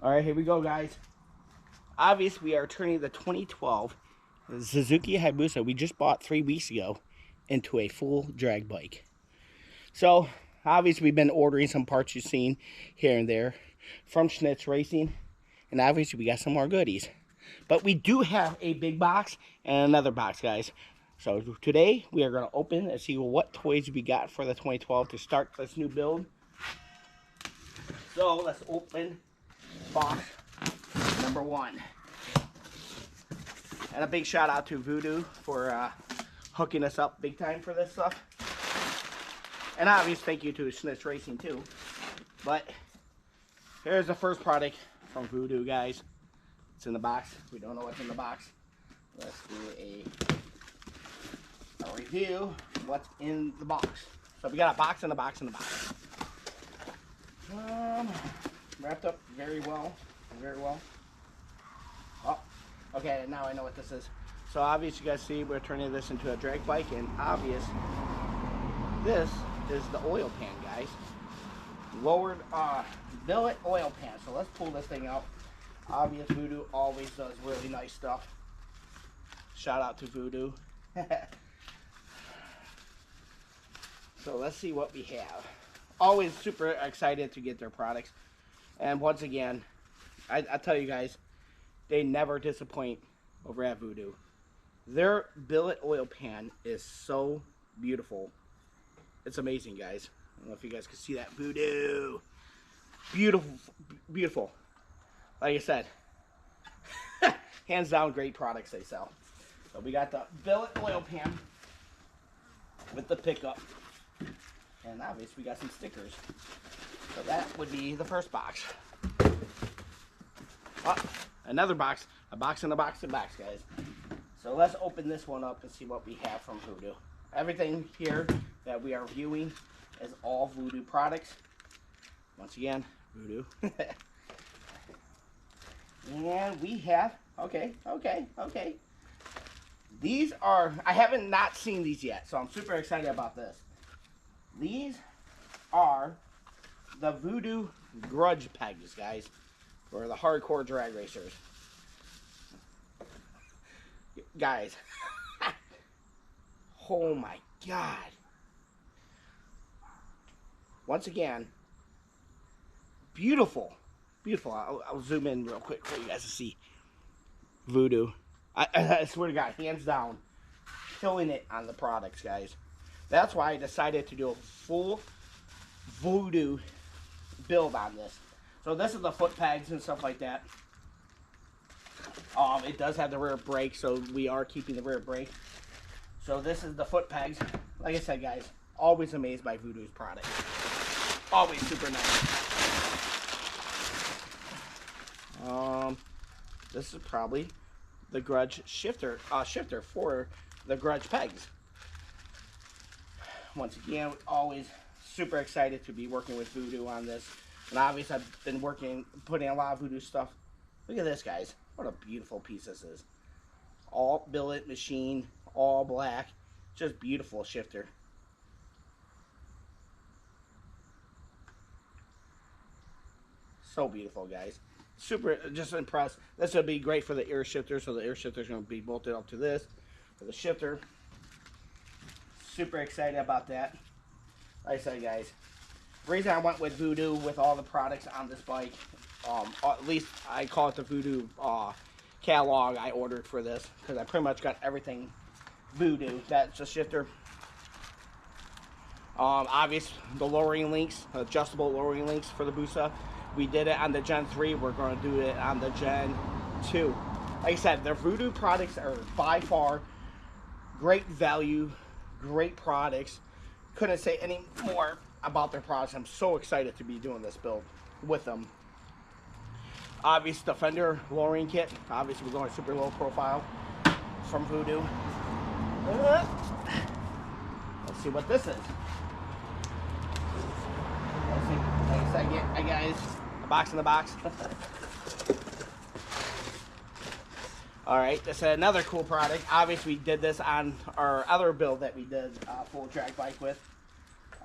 All right, here we go, guys. Obviously, we are turning the 2012 Suzuki Hayabusa we just bought 3 weeks ago into a full drag bike. So, obviously, we've been ordering some parts you've seen here and there from Schnitz Racing, and obviously, we got some more goodies. But we do have a big box and another box, guys. So, today, we are going to open and see what toys we got for the 2012 to start this new build. So, let's open box number 1. And a big shout out to Voodoo for hooking us up big time for this stuff. And obviously thank you to Schnitz Racing too. But here's the first product from Voodoo, guys. It's in the box. We don't know what's in the box. Let's do a review of what's in the box. So we got a box in the box in the box. Wrapped up very well. Very well. Oh, okay, now I know what this is. So obviously you guys see we're turning this into a drag bike, and obvious this is the oil pan, guys. Lowered billet oil pan. So let's pull this thing out. Obvious Voodoo always does really nice stuff. Shout out to Voodoo. So let's see what we have. Always super excited to get their products. And once again, I tell you guys, they never disappoint over at Voodoo. Their billet oil pan is so beautiful. It's amazing, guys. I don't know if you guys can see that. Voodoo. Beautiful, beautiful. Like I said, hands down great products they sell. So we got the billet oil pan with the pickup. And obviously we got some stickers. So that would be the first box. Oh, another box. A box in a box in a box, guys. So let's open this one up and see what we have from Voodoo. Everything here that we are viewing is all Voodoo products. Once again, Voodoo. And we have, okay. These are, I haven't not seen these yet, so I'm super excited about this. These are the Voodoo grudge pegs, guys, for the hardcore drag racers. Guys, oh my God. Once again, beautiful. Beautiful. I'll zoom in real quick for you guys to see. Voodoo. I swear to God, hands down, killing it on the products, guys. That's why I decided to do a full Voodoo build on this. So this is the foot pegs and stuff like that. It does have the rear brake, so we are keeping the rear brake. So this is the foot pegs. Like I said, guys, always amazed by Voodoo's products. Always super nice. This is probably the grudge shifter for the grudge pegs. Once again, always super excited to be working with Voodoo on this. And obviously I've been putting a lot of Voodoo stuff. Look at this, guys. What a beautiful piece this is. All billet machine, all black. Just beautiful shifter. So beautiful, guys. Super, just impressed. This would be great for the air shifter. So the air shifter is going to be bolted up to this for the shifter. Super excited about that. Like I said, guys, the reason I went with Voodoo with all the products on this bike, at least I call it the Voodoo catalog I ordered for this, because I pretty much got everything Voodoo. That's the shifter. Obvious, the lowering links, adjustable lowering links for the Busa. We did it on the Gen 3. We're going to do it on the Gen 2. Like I said, their Voodoo products are by far great value, great products. Couldn't say any more about their products. I'm so excited to be doing this build with them. Obviously, the fender lowering kit. Obviously, we're going super low profile from Voodoo. Let's see what this is. Let's see. Like I said, guys, a box in the box. Alright, this is another cool product. Obviously, we did this on our other build that we did full drag bike with.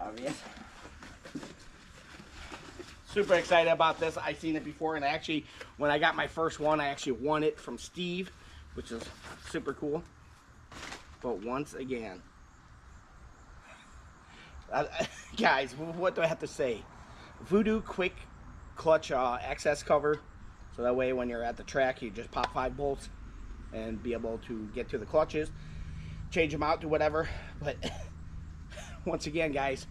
Obvious. super excited about this. I've seen it before, and actually, when I got my first one, I actually won it from Steve, which is super cool. But once again, guys, what do I have to say? Voodoo quick clutch access cover, so that way when you're at the track, you just pop 5 bolts and be able to get to the clutches, change them out, do whatever. But once again, guys,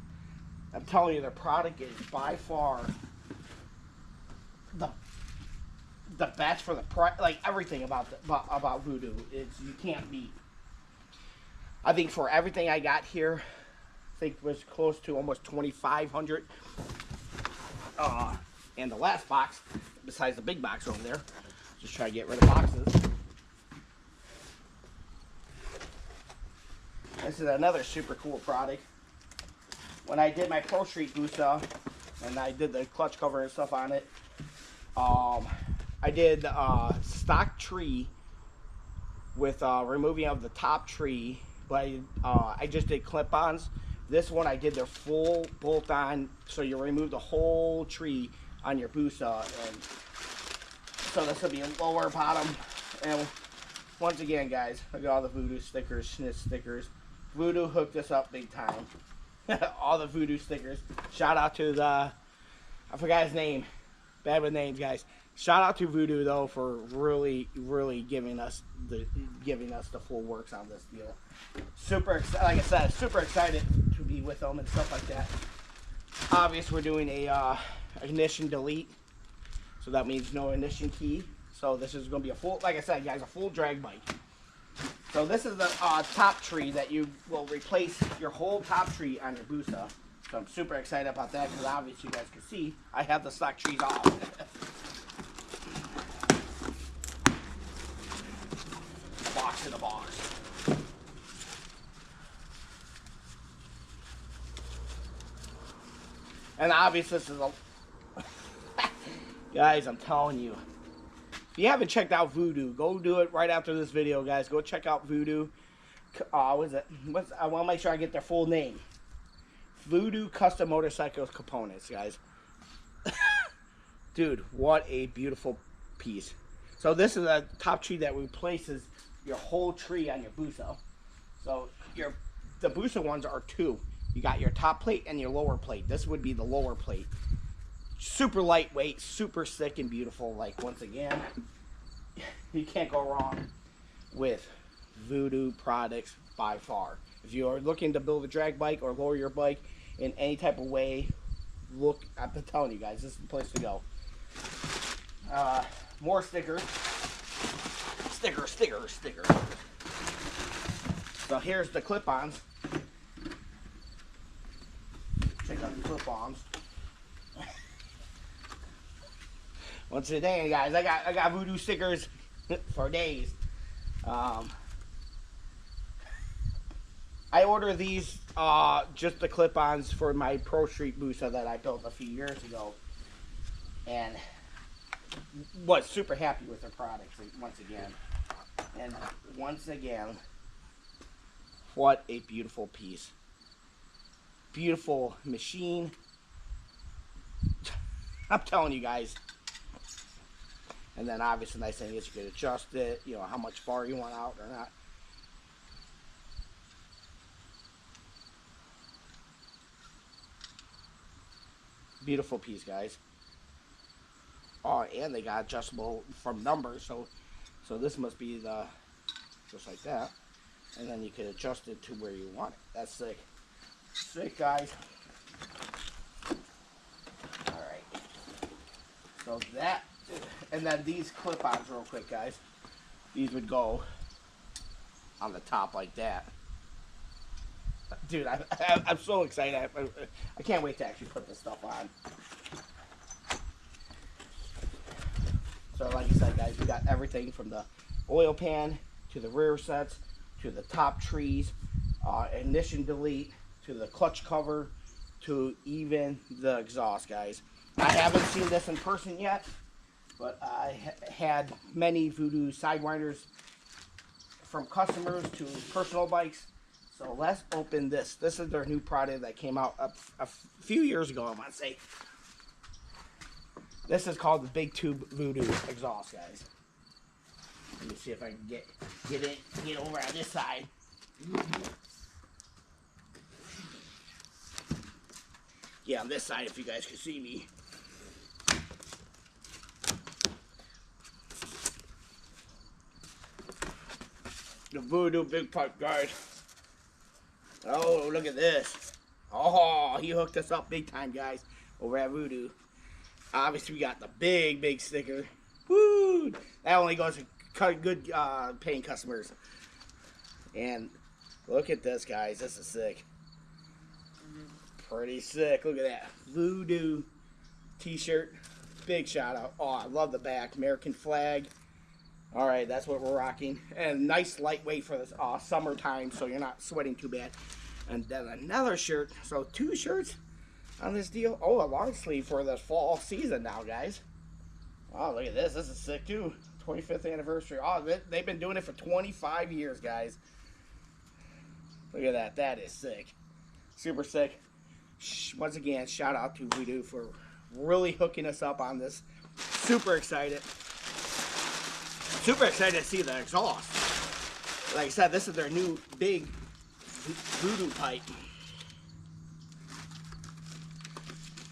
I'm telling you, the product is by far the best for the price. Like everything about Voodoo, you can't beat. I think for everything I got here, I think it was close to almost $2,500. And the last box, besides the big box over there, just try to get rid of boxes. This is another super cool product. When I did my Pro Street Busa, and I did the clutch cover and stuff on it, I did stock tree with removing of the top tree, but I just did clip-ons. This one I did the full bolt-on, so you remove the whole tree on your Busa, and so this will be a lower bottom. And once again, guys, look at all the Voodoo stickers, Schnitz stickers. Voodoo hooked us up big time. All the Voodoo stickers. Shout out to I forgot his name. Bad with names, guys. Shout out to Voodoo though for really giving us the full works on this deal. Super, like I said, super excited to be with them and stuff like that. Obviously, we're doing a ignition delete, so that means no ignition key. So this is going to be a full, like I said, guys, a full drag bike. So this is the top tree that you will replace your whole top tree on your Busa. So I'm super excited about that because obviously you guys can see I have the stock trees off. Box in a box. And obviously this is a guys, I'm telling you, if you haven't checked out Voodoo, go do it right after this video, guys. Go check out Voodoo. What is it? I want to make sure I get their full name. Voodoo Custom Motorcycle Components, guys. Dude, what a beautiful piece. So this is a top tree that replaces your whole tree on your Busa. So the Busa ones are 2. You got your top plate and your lower plate. This would be the lower plate. Super lightweight, super sick and beautiful. Like, once again, you can't go wrong with Voodoo products by far. If you are looking to build a drag bike or lower your bike in any type of way, look, I'm telling you guys, this is the place to go. More stickers. Stickers. So here's the clip-ons. Check out the clip-ons. Once a day, guys, I got Voodoo stickers for days. I ordered these just the clip-ons for my Pro Street Busa that I built a few years ago, and was super happy with their products once again. And once again, what a beautiful piece, beautiful machine. I'm telling you guys. And then obviously the nice thing is you can adjust it, you know, how much bar you want out or not. Beautiful piece, guys. Oh, and they got adjustable from numbers, so this must be the just like that, and then you can adjust it to where you want it. That's sick. Sick, guys. All right. So that, and then these clip-ons, real quick, guys. These would go on the top like that. Dude, I'm so excited. I can't wait to actually put this stuff on. So like I said, guys, we got everything from the oil pan to the rear sets to the top trees, ignition delete to the clutch cover to even the exhaust, guys. I haven't seen this in person yet, but I had many Voodoo sidewinders from customers to personal bikes. So let's open this. This is their new product that came out a few years ago, I want to say. This is called the Big Tube Voodoo exhaust, guys. Let me see if I can get over on this side. Yeah, on this side, if you guys can see me. The Voodoo big pipe, guys. Oh, look at this. Oh, he hooked us up big time, guys, over at Voodoo. Obviously, we got the big sticker. Woo! That only goes to good paying customers. And look at this, guys. This is sick. Pretty sick. Look at that. Voodoo t-shirt. Big shout out. Oh, I love the back. American flag. All right, that's what we're rocking. And nice lightweight for this summertime, so you're not sweating too bad. And then another shirt. So 2 shirts on this deal. Oh, a long sleeve for the fall season now, guys. Oh, look at this. This is sick, too. 25th anniversary. Oh, they've been doing it for 25 years, guys. Look at that. That is sick. Super sick. Once again, shout out to Voodoo for really hooking us up on this. Super excited. Super excited to see the exhaust. Like I said, this is their new big Voodoo pipe.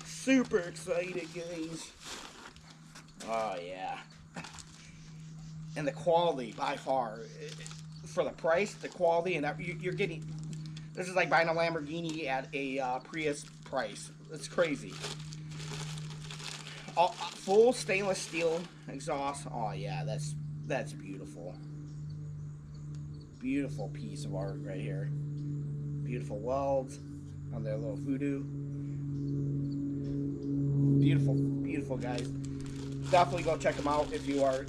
Super excited, guys. Oh, yeah. And the quality, by far. For the price, the quality, and you're getting... This is like buying a Lamborghini at a Prius price. It's crazy. Full stainless steel exhaust. Oh, yeah, that's beautiful. Beautiful piece of art right here. Beautiful welds on their little Voodoo. Beautiful, guys. Definitely go check them out if you are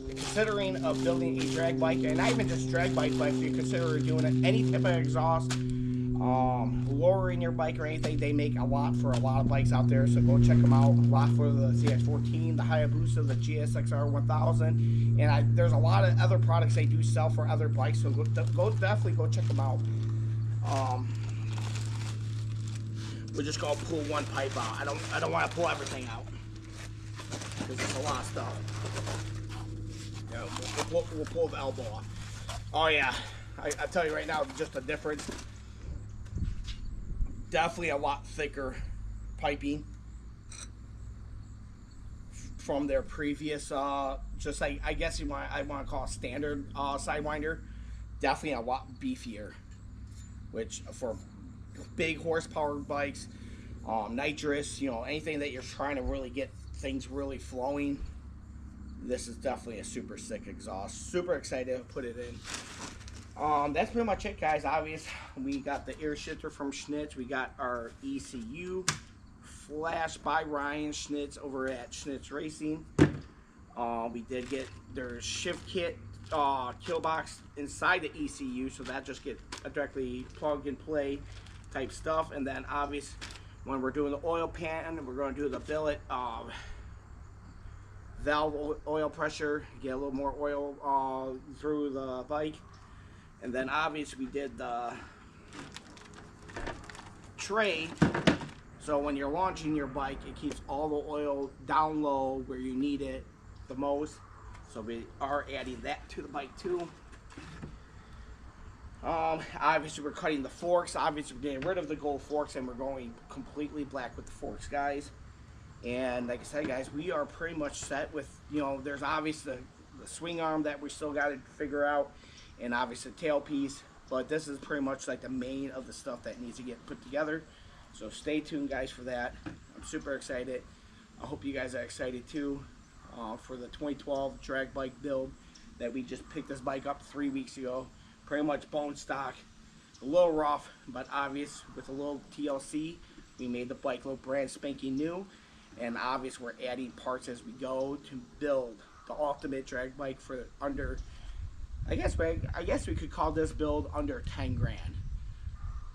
considering of building a drag bike, and not even just drag bike, but if you consider doing any type of exhaust, lowering your bike or anything. They make a lot for a lot of bikes out there, so go check them out. A lot for the ZX14, the Hayabusa, the GSXR 1000, and there's a lot of other products they do sell for other bikes, so definitely go check them out. We're just gonna pull one pipe out. I don't want to pull everything out because it's a lot of stuff. Yeah, we'll pull the elbow off. Oh yeah, I tell you right now, just the difference. Definitely a lot thicker piping from their previous, just like I guess I want to call it standard Sidewinder. Definitely a lot beefier, which for big horsepower bikes, nitrous, anything that you're trying to really get things really flowing. This is definitely a super sick exhaust. Super excited to put it in. That's pretty much it, guys. Obvious, we got the air shifter from Schnitz. We got our ECU flash by Ryan Schnitz over at Schnitz Racing. We did get their shift kit kill box inside the ECU, so that just gets directly plug and play type stuff. And then obvious, when we're doing the oil pan, we're going to do the billet valve oil pressure, get a little more oil through the bike. And then obviously we did the tray, so when you're launching your bike, it keeps all the oil down low where you need it the most. So we are adding that to the bike too. Obviously we're cutting the forks. Obviously we're getting rid of the gold forks and we're going completely black with the forks, guys. And like I said, guys, we are pretty much set with, there's obviously the swing arm that we still got to figure out, and obviously the tailpiece, but this is pretty much like the main of the stuff that needs to get put together. So stay tuned, guys, for that. I'm super excited. I hope you guys are excited too for the 2012 drag bike build that we just picked this bike up 3 weeks ago. Pretty much bone stock, a little rough, but obvious with a little TLC. We made the bike look brand spanking new. And obviously we're adding parts as we go to build the ultimate drag bike for under, I guess we could call this build under 10 grand.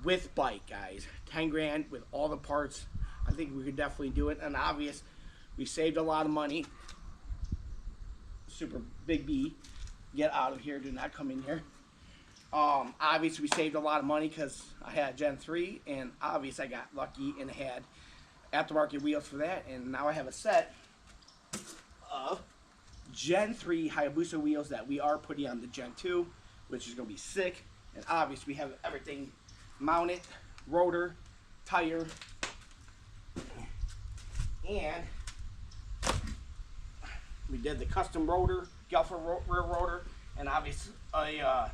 With bike, guys. 10 grand with all the parts. I think we could definitely do it. And obvious, we saved a lot of money. Super big B. Get out of here. Do not come in here. Obviously we saved a lot of money because I had Gen 3. And obviously I got lucky and had aftermarket wheels for that. And now I have a set of Gen 3 Hayabusa wheels that we are putting on the Gen 2, which is going to be sick. And obviously we have everything mounted, rotor, tire, and we did the custom rotor, Gelfer rear rotor, and obviously a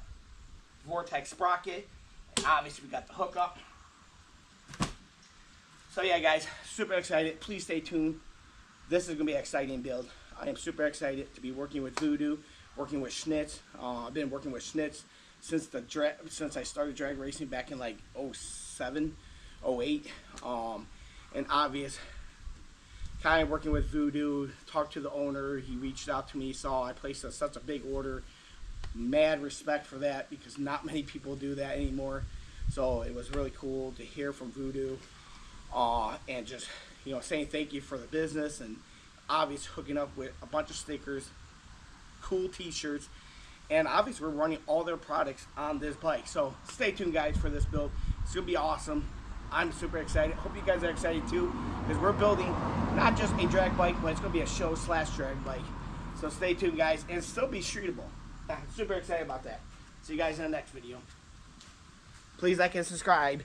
Vortex sprocket, and obviously we got the hookup. So yeah, guys, super excited. Please stay tuned. This is going to be an exciting build. I am super excited to be working with Voodoo, working with Schnitz. I've been working with Schnitz since I started drag racing back in like 07, 08. And obvious, kind of working with Voodoo, talked to the owner. He reached out to me, saw I placed such a big order. Mad respect for that because not many people do that anymore. So it was really cool to hear from Voodoo, and just, you know, saying thank you for the business, and obviously hooking up with a bunch of stickers, cool t-shirts, and obviously we're running all their products on this bike. So stay tuned, guys, for this build. It's gonna be awesome. I'm super excited. Hope you guys are excited too, because we're building not just a drag bike, but it's gonna be a show / drag bike. So stay tuned, guys, and still be streetable. I'm super excited about that. See you guys in the next video. Please like and subscribe.